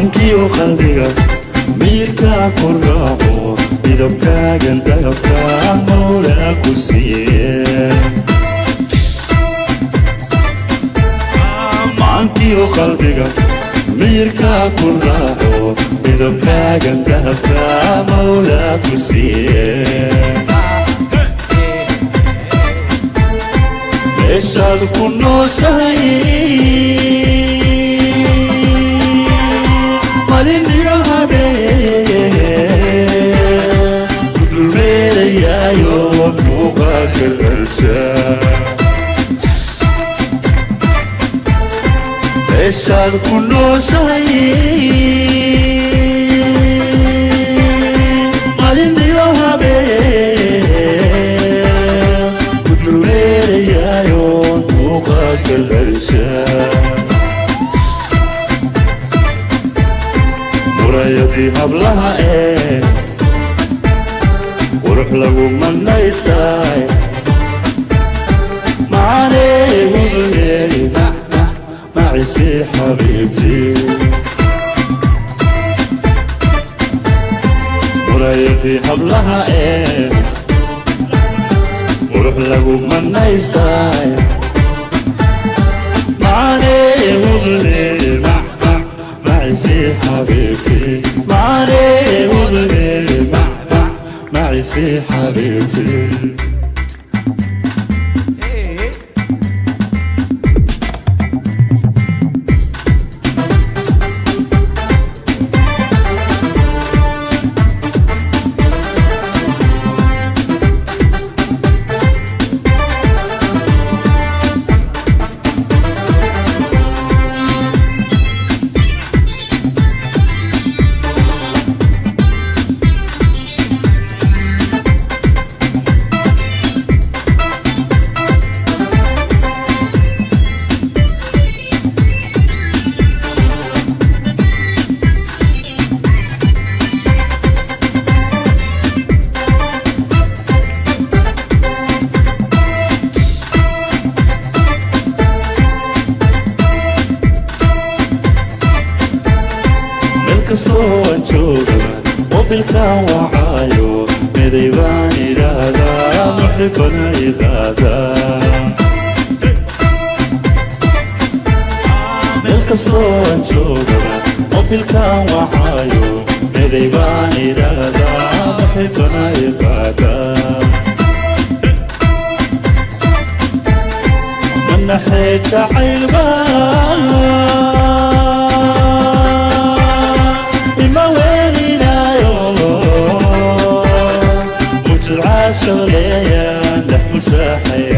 maankiyo qalbiga miirka ku raaco midabkaagan dahabka mawlaa ku siiye maankiyo qalbiga miirka ku raaco midabkaagan dahabka mawlaa ku siiye meeshaad ku nooshahay malin iyo habeen ku dulmeerayaayo muuqaalka rarsha meeshaad ku nooshahay malin iyo habeen ku dulmeerayaayo muuqaalka rarsha murayadii hablaha qurux lagu manaystay macaneeguduleey macisi xabiibtii murayadii hablaha qurux lagu manaystay macaneeguduleey معيسي حبيبتي معاني وضني معيسي حبيبتي kastoo aan joogaba mobilkan wacaayo miday baan idhaahdaa muxibana idaadaa meel kastoo aan joogaba mobilkan wacaayo miday baan idhaahdaa muxibana idaadaa manaxee jacaylbaa شغليا نحو شاحي